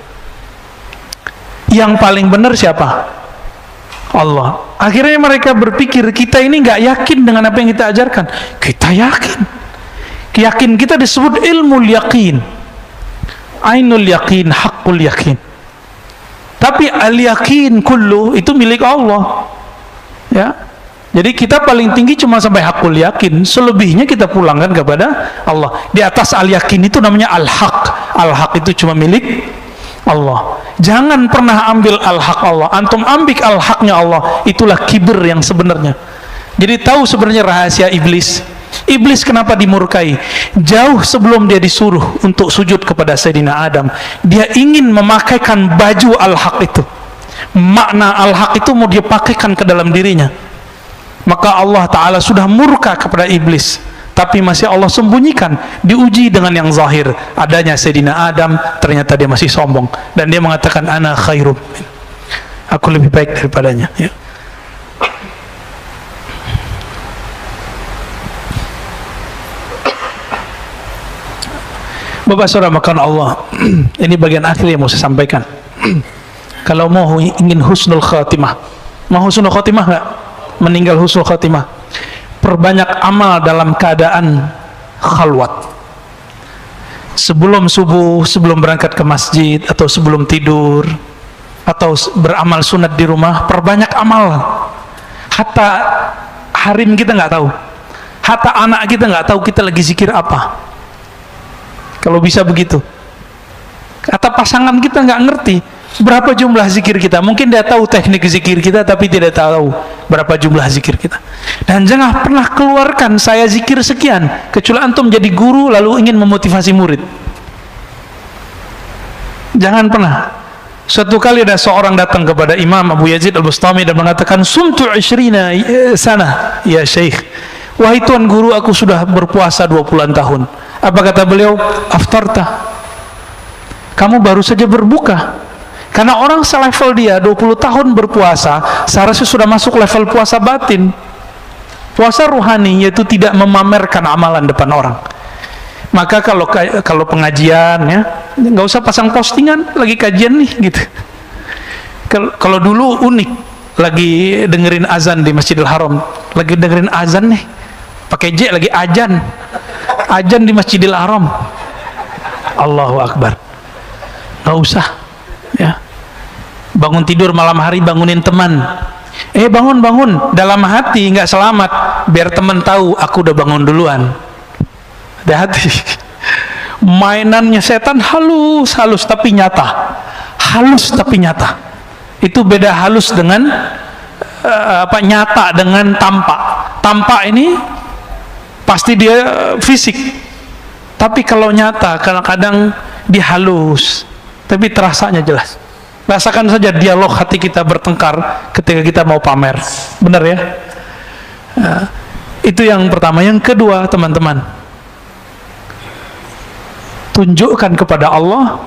Yang paling benar siapa? Allah. Akhirnya mereka berpikir kita ini nggak yakin dengan apa yang kita ajarkan. Kita yakin. Yakin kita disebut ilmu yakin, ainul yakin, hakul yakin. Tapi al-yakin kullu itu milik Allah. Ya. Jadi kita paling tinggi cuma sampai hakul yakin, selebihnya kita pulangkan kepada Allah. Di atas al-yakin itu namanya al-haq. Al-haq itu cuma milik Allah. Jangan pernah ambil al-haq Allah. Antum ambil al-haqnya Allah, itulah kibir yang sebenarnya. Jadi tahu sebenarnya rahasia iblis. Iblis kenapa dimurkai? Jauh sebelum dia disuruh untuk sujud kepada Sayyidina Adam, dia ingin memakaikan baju al-haq itu. Makna al-haq itu mau dia pakaikan ke dalam dirinya. Maka Allah Ta'ala sudah murka kepada iblis, tapi masih Allah sembunyikan, diuji dengan yang zahir. Adanya Sayyidina Adam, ternyata dia masih sombong, dan dia mengatakan ana khairum, aku lebih baik daripadanya, ya. Bapak saudara makan Allah, ini bagian akhir yang mau saya sampaikan. Kalau mau ingin husnul khatimah, mau husnul khatimah nggak? Meninggal husnul khatimah, perbanyak amal dalam keadaan khalwat. Sebelum subuh, sebelum berangkat ke masjid, atau sebelum tidur, atau beramal sunat di rumah, perbanyak amal. Hatta harim kita nggak tahu, hatta anak kita nggak tahu kita lagi zikir apa. Kalau bisa begitu. Kata pasangan kita nggak ngerti berapa jumlah zikir kita. Mungkin dia tahu teknik zikir kita, tapi tidak tahu berapa jumlah zikir kita. Dan jangan pernah keluarkan saya zikir sekian, kecuali antum jadi guru lalu ingin memotivasi murid. Jangan pernah. Suatu kali ada seorang datang kepada Imam Abu Yazid Al-Bustami dan mengatakan, sumtu 20 sana ya Syekh. Wahai Tuan Guru, aku sudah berpuasa 20-an tahun. Apa kata beliau? Aftarta, kamu baru saja berbuka. Karena orang selevel dia 20 tahun berpuasa, seharusnya sudah masuk level puasa batin. Puasa ruhani, yaitu tidak memamerkan amalan depan orang. Maka kalau pengajian, ya nggak usah pasang postingan lagi kajian nih gitu. Kalau dulu unik, lagi dengerin azan di Masjidil Haram, lagi dengerin azan nih, pakai J lagi ajan di Masjidil Haram, Allahu Akbar. Nggak usah, ya. Bangun tidur malam hari, bangunin teman, bangun dalam hati nggak selamat, biar teman tahu aku udah bangun duluan. Hati-hati. Mainannya setan halus tapi nyata, halus tapi nyata. Itu beda halus dengan nyata dengan tampak. Tampak ini pasti dia fisik, tapi kalau nyata kadang-kadang dia halus, tapi terasanya jelas. Rasakan saja dialog hati kita bertengkar ketika kita mau pamer, benar ya? Itu yang pertama. Yang kedua, teman-teman, tunjukkan kepada Allah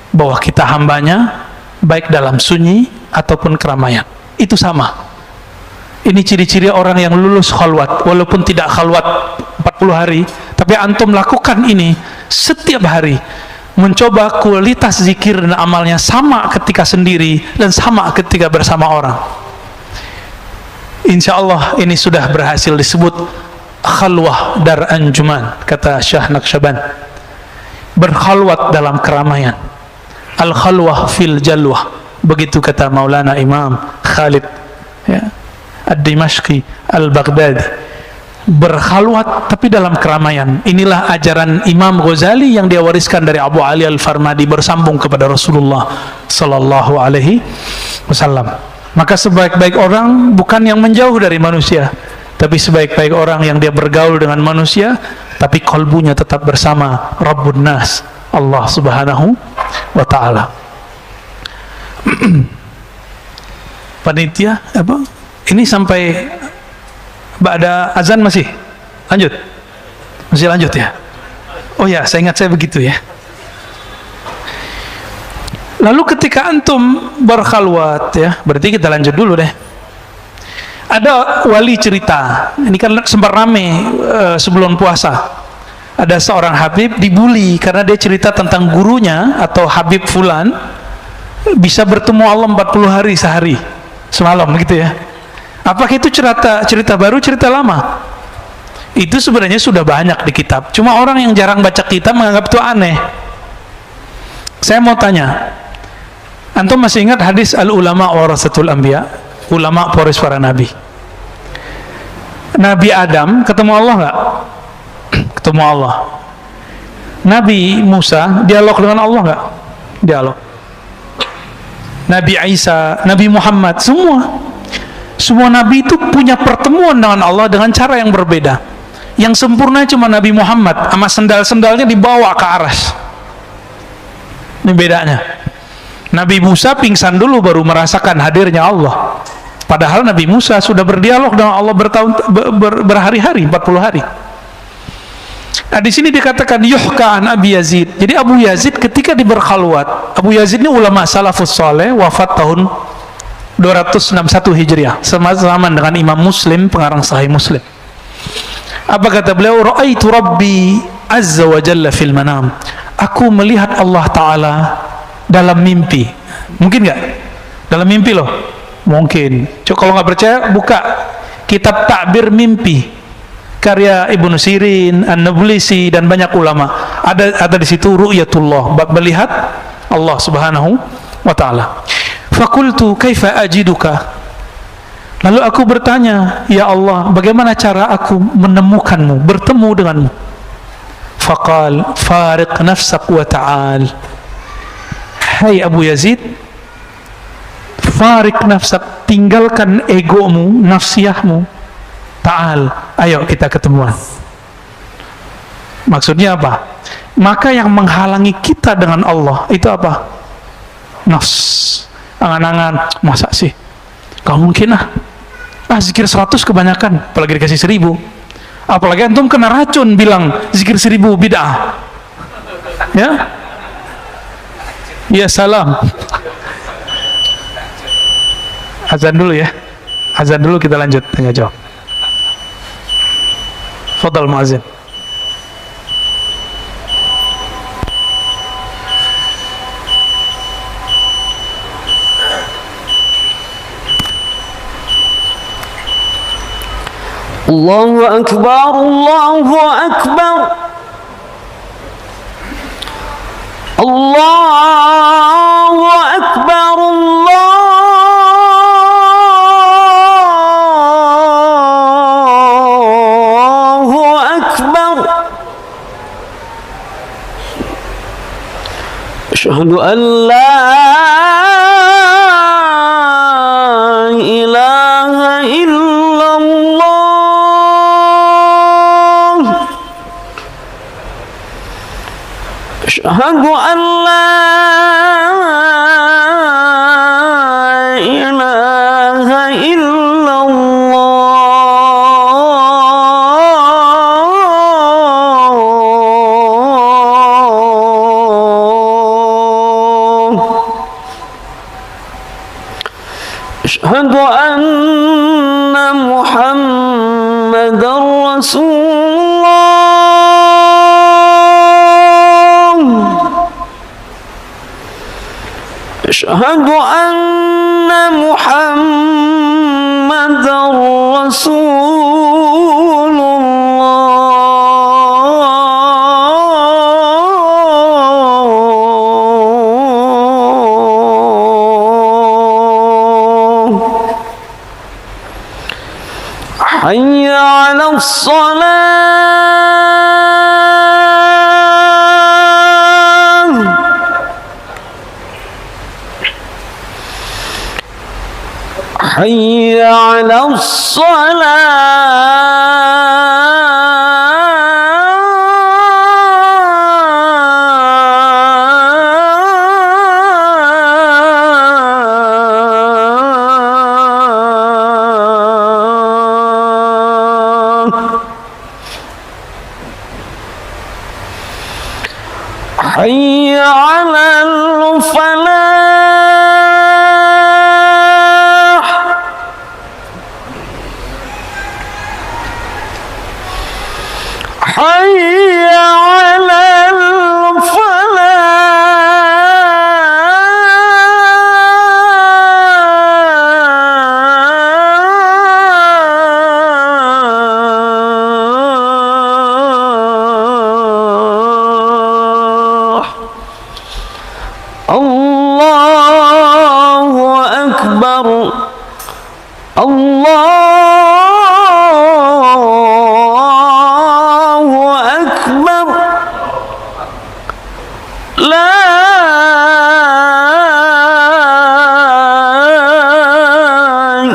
bahwa kita hambanya, baik dalam sunyi ataupun keramaian. Itu sama. Ini ciri-ciri orang yang lulus khalwat. Walaupun tidak khalwat 40 hari, tapi antum lakukan ini setiap hari. Mencoba kualitas zikir dan amalnya sama ketika sendiri dan sama ketika bersama orang. Insya Allah ini sudah berhasil disebut khalwah dar anjuman, kata Syah Naqsyaband. Berkhalwat dalam keramaian. Al-khalwah fil jalwah, begitu kata Maulana Imam Khalid, ya, Ad-Dimashqi Al-Baghdadi. Berkhalwat tapi dalam keramaian. Inilah ajaran Imam Ghazali yang dia wariskan dari Abu Ali Al-Farmadi, bersambung kepada Rasulullah Sallallahu Alaihi Wasallam. Maka sebaik-baik orang bukan yang menjauh dari manusia, tapi sebaik-baik orang yang dia bergaul dengan manusia, tapi kalbunya tetap bersama Rabbun Nas, Allah Subhanahu wa Ta'ala. Panitia apa? Ini sampai ba'da azan masih lanjut? Masih lanjut ya? Oh ya, saya ingat saya begitu ya. Lalu ketika antum berkhalwat, ya, berarti kita lanjut dulu deh. Ada wali cerita, ini kan sempat rame sebelum puasa. Ada seorang Habib dibully karena dia cerita tentang gurunya atau Habib Fulan bisa bertemu Allah 40 hari sehari semalam gitu ya. Apakah itu cerita baru, cerita lama? Itu sebenarnya sudah banyak di kitab. Cuma orang yang jarang baca kitab menganggap itu aneh. Saya mau tanya, Antum masih ingat hadis al-ulama warasatul anbiya? Ulama pewaris para nabi. Nabi Adam ketemu Allah nggak? Ketemu Allah. Nabi Musa dialog dengan Allah nggak? Dialog. Nabi Isa, Nabi Muhammad, semua nabi itu punya pertemuan dengan Allah dengan cara yang berbeda. Yang sempurna cuma Nabi Muhammad, sama sendal-sendalnya dibawa ke aras. Ini bedanya. Nabi Musa pingsan dulu baru merasakan hadirnya Allah. Padahal Nabi Musa sudah berdialog dengan Allah berhari-hari, 40 hari. Nah, di sini dikatakan yuhka an Abi Yazid. Jadi Abu Yazid ketika di berkhalwat, Abu Yazid ini ulama salafus saleh, wafat tahun 261 Hijriah, sama dengan Imam Muslim, pengarang Sahih Muslim. Apa kata beliau? Ra'aitu Rabbi azza wa jalla fil manam. Aku melihat Allah Ta'ala dalam mimpi. Mungkin nggak? Dalam mimpi loh. Mungkin. Coba kalau nggak percaya, buka kitab Ta'bir Mimpi karya Ibnu Sirin, An-Nablisi, dan banyak ulama. Ada di situ ru'yatullah, melihat Allah Subhanahu wa Ta'ala. Fakultu kaifa ajiduka. Lalu aku bertanya, ya Allah, bagaimana cara aku menemukanmu, bertemu denganmu? Faqal fariq nafsak wa ta'al. Hai Abu Yazid, fariq nafsak, tinggalkan egomu, nafsiyahmu, ta'al, ayo kita ketemuan. Maksudnya apa? Maka yang menghalangi kita dengan Allah itu apa? Nafs, angan-angan. Masa sih? Gak mungkin zikir 100 kebanyakan, apalagi dikasih 1000. Apalagi antum kena racun bilang zikir 1000 bid'ah. Ya salam. Azan dulu ya. Azan dulu, kita lanjut tanya jawab. Fadal muazzin. Allahu Akbar, Allahu Akbar, Allahu Akbar, Allahu Akbar. Asyhadu an la ilaha illallah. Asyhadu an la ilaha illallah. Asyhadu anna Muhammadar Rasulullah. Asyhadu anna Muhammadar Rasulullah. Hayya 'alas shalah. Hayya 'alas salah. Hayya 'alal falah. Hayya 'alal falah. أكبر لا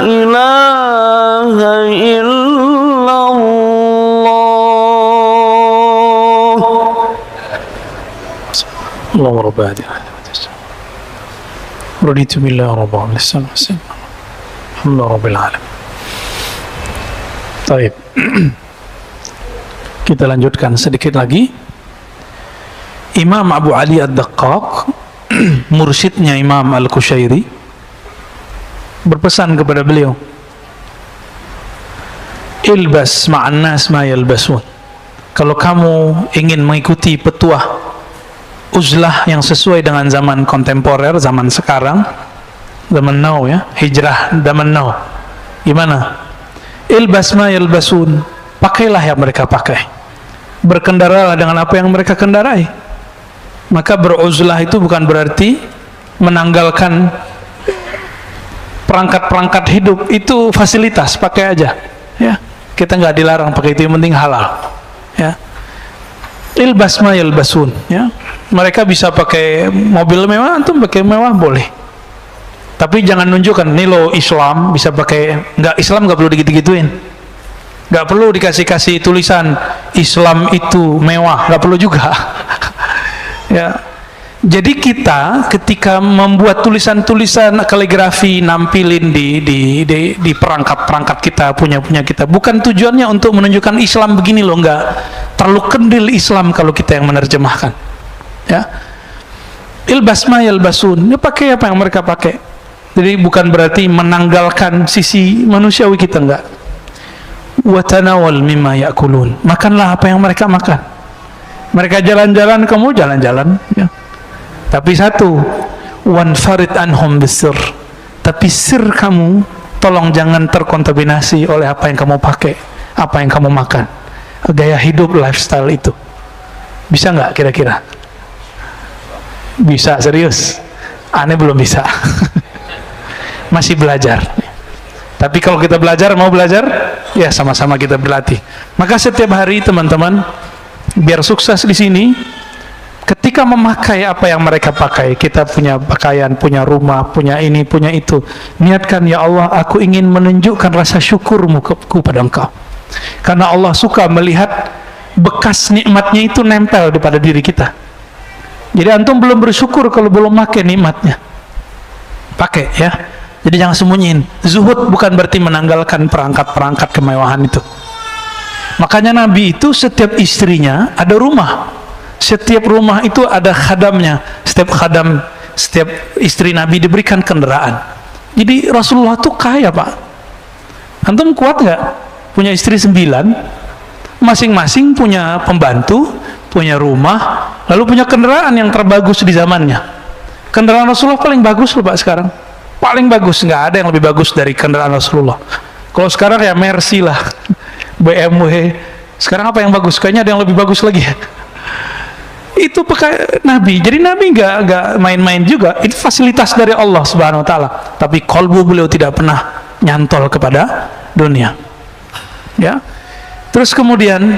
إله إلا الله. اللهم رب هذه رضيت بالله ربا والإسلام حسنا الحمد لله رب العالمين. Baik. Kita lanjutkan sedikit lagi. Imam Abu Ali Ad-Daqqaq, mursyidnya Imam Al-Qushairi, berpesan kepada beliau, ilbas ma'an nas ma yalbasun. Kalau kamu ingin mengikuti petuah uzlah yang sesuai dengan zaman kontemporer, zaman sekarang, zaman now ya, hijrah zaman now. Gimana? Ilbas ma yalbasun, pakailah yang mereka pakai. Berkendaralah dengan apa yang mereka kendarai. Maka beruzlah itu bukan berarti menanggalkan perangkat-perangkat hidup, itu fasilitas, pakai aja. Ya, kita nggak dilarang pakai itu, yang penting halal. Ya. Ilbas ma yalbasun, ya. Mereka bisa pakai mobil mewah, antum pakai mewah boleh. Tapi jangan nunjukkan nih lo Islam bisa pakai, nggak, Islam nggak perlu digitu-gituin. Nggak perlu dikasih-kasih tulisan Islam itu mewah, nggak perlu juga. Ya. Jadi kita ketika membuat tulisan-tulisan kaligrafi nampilin di perangkat-perangkat kita, punya kita, bukan tujuannya untuk menunjukkan Islam begini loh, enggak. Terlalu kendil Islam kalau kita yang menerjemahkan. Ya. Ilbas ma yalbasun, ya pakai apa yang mereka pakai. Jadi bukan berarti menanggalkan sisi manusiawi kita, enggak. Wa tanawal mimma ya'kulun, makanlah apa yang mereka makan. Mereka jalan-jalan, kamu jalan-jalan, ya. Tapi satu, wanfarid anhum bisir, tapi sir kamu tolong jangan terkontaminasi oleh apa yang kamu pakai, apa yang kamu makan, gaya hidup, lifestyle itu. Bisa nggak kira-kira? Bisa, serius. Aneh belum bisa. Masih belajar. Tapi kalau kita belajar, mau belajar, ya sama-sama kita berlatih. Maka setiap hari teman-teman, biar sukses di sini, ketika memakai apa yang mereka pakai, kita punya pakaian, punya rumah, punya ini, punya itu, niatkan, ya Allah, aku ingin menunjukkan rasa syukurmu kepada Engkau. Karena Allah suka melihat bekas nikmatnya itu nempel pada diri kita. Jadi antum belum bersyukur kalau belum pakai nikmatnya. Pakai ya. Jadi jangan sembunyiin. Zuhud bukan berarti menanggalkan perangkat-perangkat kemewahan itu. Makanya Nabi itu setiap istrinya ada rumah. Setiap rumah itu ada khadamnya. Setiap istri Nabi diberikan kendaraan. Jadi Rasulullah tuh kaya, Pak. Antum kuat nggak? Punya istri 9, masing-masing punya pembantu, punya rumah, lalu punya kendaraan yang terbagus di zamannya. Kendaraan Rasulullah paling bagus loh Pak sekarang. Paling bagus, nggak ada yang lebih bagus dari kendaraan Rasulullah. Kalau sekarang ya Mercy lah, BMW. Sekarang apa yang bagus? Kayaknya ada yang lebih bagus lagi. Itu pakai Nabi. Jadi Nabi nggak main-main juga. Itu fasilitas dari Allah Subhanahu Wa Taala. Tapi kalbu beliau tidak pernah nyantol kepada dunia. Ya. Terus kemudian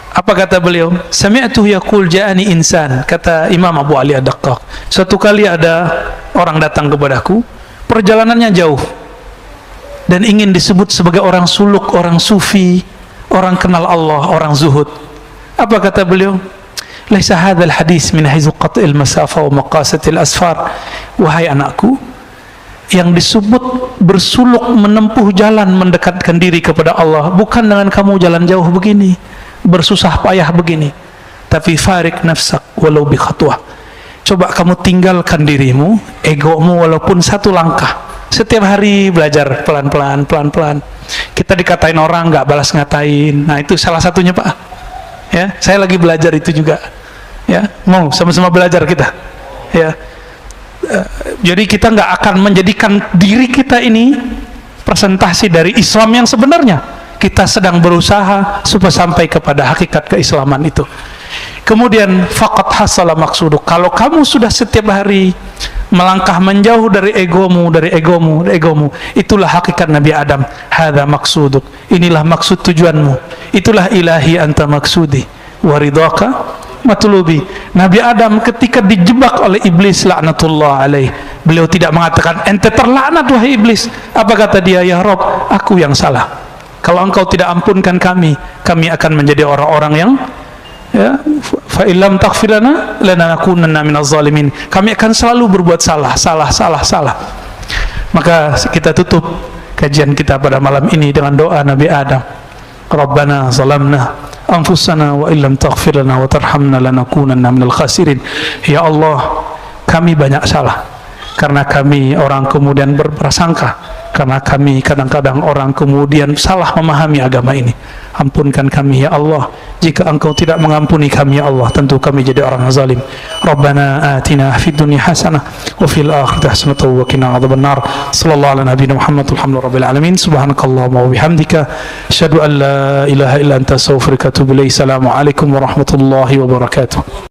apa kata beliau? Sami'tuhu yaqul ja'ani insan, kata Imam Abu Ali Ad-Daqqaq. Suatu kali ada orang datang kepadaku, perjalanannya jauh dan ingin disebut sebagai orang suluk, orang sufi, orang kenal Allah, orang zuhud. Apa kata beliau? Laisa hadzal hadis min haythu qat'il masafa wa maqasatil asfar. Wahai anakku, yang disebut bersuluk menempuh jalan mendekatkan diri kepada Allah bukan dengan kamu jalan jauh begini, bersusah payah begini, tapi farik nafsak walau bi khatwah. Coba kamu tinggalkan dirimu, egomu walaupun satu langkah. Setiap hari belajar pelan-pelan. Kita dikatain orang nggak balas ngatain. Nah itu salah satunya Pak. Ya, saya lagi belajar itu juga. Ya, mau sama-sama belajar kita. Ya. Jadi kita nggak akan menjadikan diri kita ini presentasi dari Islam yang sebenarnya. Kita sedang berusaha supaya sampai kepada hakikat keislaman itu. Kemudian faqad hasala maksuduk. Kalau kamu sudah setiap hari melangkah menjauh dari egomu, itulah hakikat Nabi Adam. Hadza maksuduk. Inilah maksud tujuanmu. Itulah ilahi anta maksudi. wa ridhaka matlubi. Nabi Adam ketika dijebak oleh iblis laknatullah alaih, beliau tidak mengatakan ente terlaknat wahai iblis. Apa kata dia? Ya Rob, aku yang salah. Kalau engkau tidak ampunkan kami akan menjadi orang-orang yang fa illam taghfir lana lanakunanna minaz zalimin. Kami akan selalu berbuat salah. Maka kita tutup kajian kita pada malam ini dengan doa Nabi Adam. Rabbana zalamna anfusana wa illam taghfir lana wa tarhamna lanakunanna minal khasirin. Ya Allah, kami banyak salah karena kami orang kemudian berprasangka, karena kami kadang-kadang orang kemudian salah memahami agama ini. Ampunkan kami ya Allah. Jika engkau tidak mengampuni kami ya Allah, tentu kami jadi orang zalim. Rabbana atina fid dunya hasanah wa fil akhirati hasanah wa qina adzabannar. Sallallahu ala nabiyina Muhammad walhamdulillahirabbil alamin. Subhanakallahumma wa bihamdika asyhadu an la ilaha illa anta astaghfiruka wa atubu ilaik. Assalamu alaikum warahmatullahi wabarakatuh.